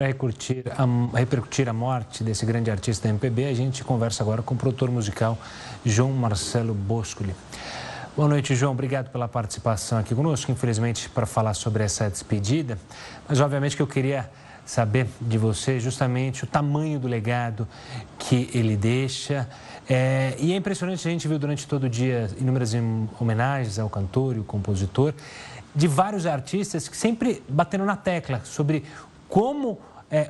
Repercutir a morte desse grande artista da MPB, a gente conversa agora com o produtor musical João Marcelo Boscoli. Boa noite, João. Obrigado pela participação aqui conosco, infelizmente, para falar sobre essa despedida. Mas, obviamente, que eu queria saber de você justamente o tamanho do legado que ele deixa. E é impressionante, a gente viu durante todo o dia inúmeras homenagens ao cantor e ao compositor, de vários artistas que sempre bateram na tecla sobre como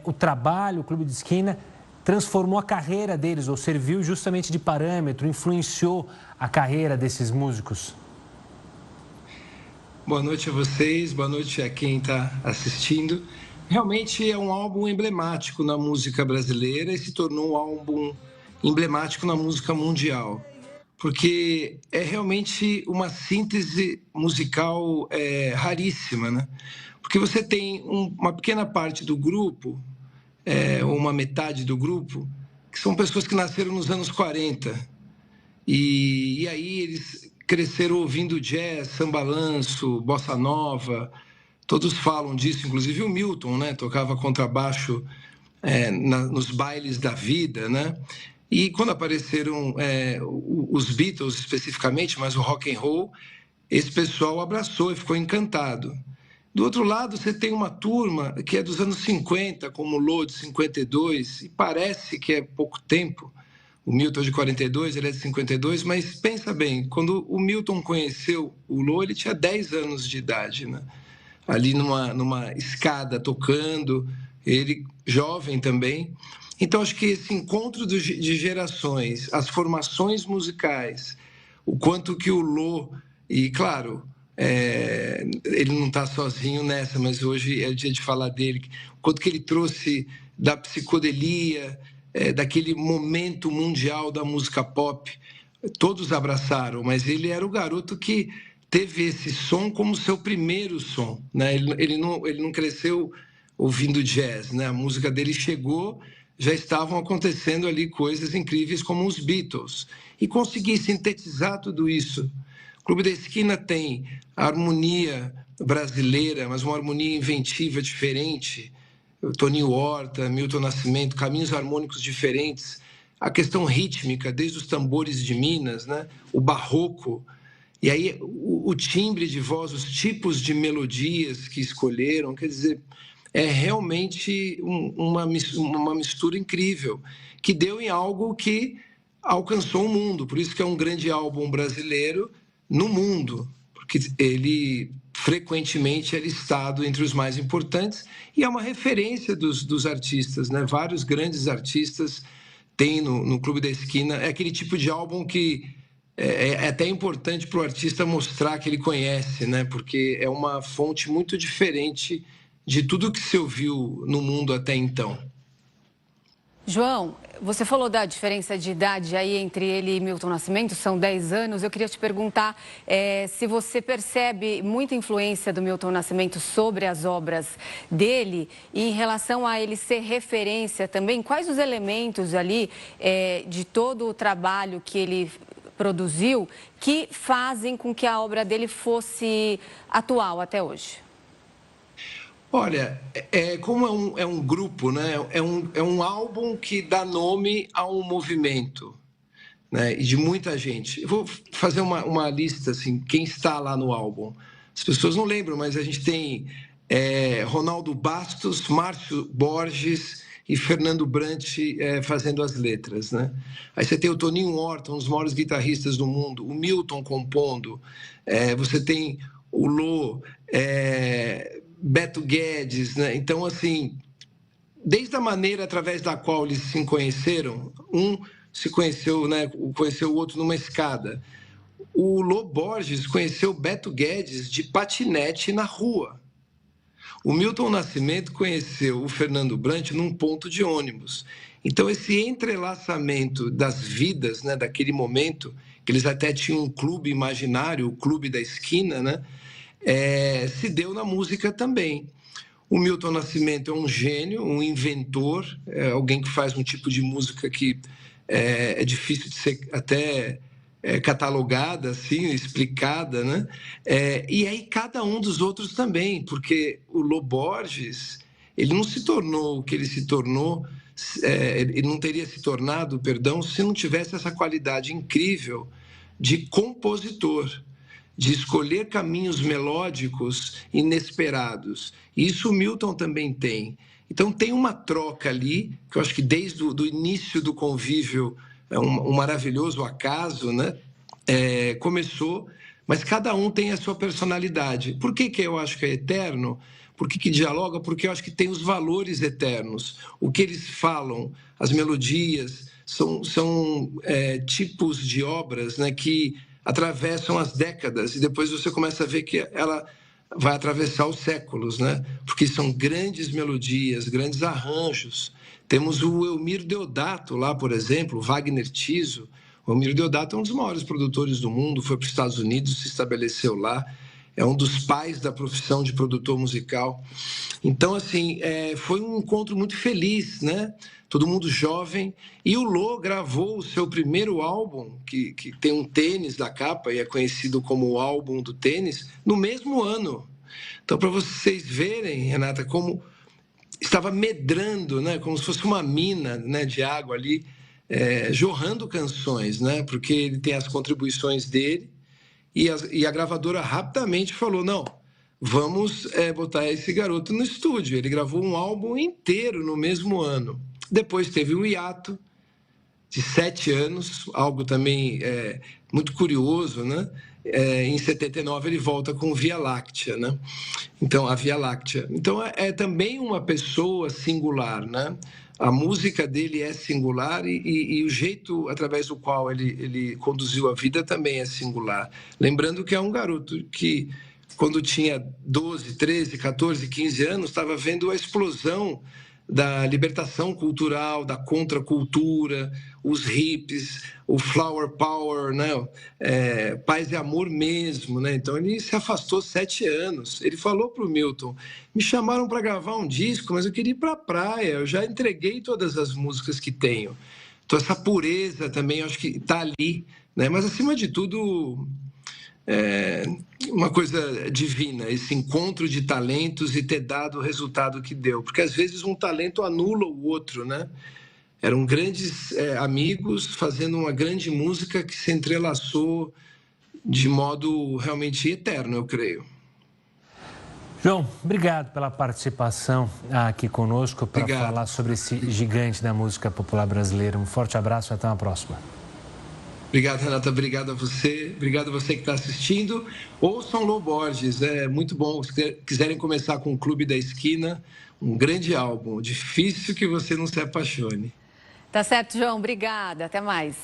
o trabalho, o Clube de Esquina, transformou a carreira deles, ou serviu justamente de parâmetro, influenciou a carreira desses músicos. Boa noite a vocês, boa noite a quem está assistindo. Realmente é um álbum emblemático na música brasileira e se tornou um álbum emblemático na música mundial, porque é realmente uma síntese musical raríssima, né? Porque você tem uma pequena parte do grupo, uma metade do grupo, que são pessoas que nasceram nos anos 40. E aí eles cresceram ouvindo jazz, samba-lanço, bossa nova. Todos falam disso, inclusive o Milton, né? Tocava contrabaixo nos bailes da vida, né? E quando apareceram os Beatles especificamente, mas o rock and roll, esse pessoal abraçou e ficou encantado. Do outro lado, você tem uma turma que é dos anos 50, como o Lô, de 52, e parece que é pouco tempo. O Milton é de 42, ele é de 52, mas pensa bem, quando o Milton conheceu o Lô, ele tinha 10 anos de idade, né? Ali numa escada, tocando, ele jovem também. Então, acho que esse encontro de gerações, as formações musicais, o quanto que o Lô, e claro, ele não está sozinho nessa, mas hoje é o dia de falar dele, o quanto que ele trouxe da psicodelia, daquele momento mundial da música pop, todos abraçaram, mas ele era o garoto que teve esse som como seu primeiro som, né? Ele não cresceu ouvindo jazz, né? A música dele chegou, já estavam acontecendo ali coisas incríveis como os Beatles, e conseguir sintetizar tudo isso. O Clube da Esquina tem a harmonia brasileira, mas uma harmonia inventiva, diferente. Toninho Horta, Milton Nascimento, caminhos harmônicos diferentes. A questão rítmica, desde os tambores de Minas, né? O barroco. E aí o timbre de voz, os tipos de melodias que escolheram, quer dizer, é realmente uma mistura incrível, que deu em algo que alcançou o mundo. Por isso que é um grande álbum brasileiro no mundo, porque ele frequentemente é listado entre os mais importantes e é uma referência dos artistas, né? Vários grandes artistas têm no Clube da Esquina. É aquele tipo de álbum que é até importante para o artista mostrar que ele conhece, né? Porque é uma fonte muito diferente de tudo que se ouviu no mundo até então. João, você falou da diferença de idade aí entre ele e Milton Nascimento, são 10 anos. Eu queria te perguntar se você percebe muita influência do Milton Nascimento sobre as obras dele e em relação a ele ser referência também, quais os elementos ali de todo o trabalho que ele produziu que fazem com que a obra dele fosse atual até hoje? Olha, como é um grupo, né? É um álbum que dá nome a um movimento, né? E de muita gente. Eu vou fazer uma lista, assim, quem está lá no álbum. As pessoas não lembram, mas a gente tem Ronaldo Bastos, Márcio Borges e Fernando Brant fazendo as letras, né? Aí você tem o Toninho Horta, um dos maiores guitarristas do mundo, o Milton compondo, você tem o Lô, Beto Guedes, né? Então, assim, desde a maneira através da qual eles se conheceram, um se conheceu, né, conheceu o outro numa escada. O Lô Borges conheceu Beto Guedes de patinete na rua. O Milton Nascimento conheceu o Fernando Brant num ponto de ônibus. Então, esse entrelaçamento das vidas, né, daquele momento, que eles até tinham um clube imaginário, o Clube da Esquina, né, se deu na música também. O Milton Nascimento é um gênio, um inventor, alguém que faz um tipo de música que é difícil de ser até catalogada, assim, explicada, né? E aí cada um dos outros também, porque o Lô Borges, Ele não se tornou o que ele se tornou, ele não teria se tornado, perdão, se não tivesse essa qualidade incrível de compositor, de escolher caminhos melódicos inesperados. Isso o Milton também tem. Então tem uma troca ali, que eu acho que desde o início do convívio, é um maravilhoso acaso, né? Começou, mas cada um tem a sua personalidade. Por que eu acho que é eterno? Por que dialoga? Porque eu acho que tem os valores eternos. O que eles falam, as melodias, são tipos de obras, né, que atravessam as décadas e depois você começa a ver que ela vai atravessar os séculos, né? Porque são grandes melodias, grandes arranjos. Temos o Eumir Deodato lá, por exemplo, Wagner Tiso. O Eumir Deodato é um dos maiores produtores do mundo, foi para os Estados Unidos, se estabeleceu lá, é um dos pais da profissão de produtor musical. Então, assim, foi um encontro muito feliz, né? Todo mundo jovem. E o Lô gravou o seu primeiro álbum, que tem um tênis da capa e é conhecido como o álbum do tênis, no mesmo ano. Então, para vocês verem, Renata, como estava medrando, né? Como se fosse uma mina, né, de água ali, jorrando canções, né? Porque ele tem as contribuições dele e a gravadora rapidamente falou, não, vamos botar esse garoto no estúdio. Ele gravou um álbum inteiro no mesmo ano. Depois teve um hiato de 7 anos, algo também muito curioso, né? Em 79 ele volta com Via Láctea, né? Então, a Via Láctea. Então, é também uma pessoa singular, né? A música dele é singular e o jeito através do qual ele conduziu a vida também é singular. Lembrando que é um garoto que, quando tinha 12, 13, 14, 15 anos, estava vendo a explosão da libertação cultural, da contracultura, os hippies, o flower power, né? Paz e amor mesmo, né? Então ele se afastou 7 anos. Ele falou para o Milton, me chamaram para gravar um disco, mas eu queria ir para a praia, eu já entreguei todas as músicas que tenho. Então essa pureza também, eu acho que está ali, né? Mas acima de tudo, uma coisa divina, esse encontro de talentos e ter dado o resultado que deu. Porque, às vezes, um talento anula o outro, né? Eram grandes amigos fazendo uma grande música que se entrelaçou de modo realmente eterno, eu creio. João, obrigado pela participação aqui conosco para falar sobre esse gigante da música popular brasileira. Um forte abraço e até uma próxima. Obrigado, Renata. Obrigado a você. Obrigado a você que está assistindo. Ouçam Lô Borges, é muito bom. Se quiserem começar com o Clube da Esquina, um grande álbum. Difícil que você não se apaixone. Tá certo, João. Obrigada. Até mais.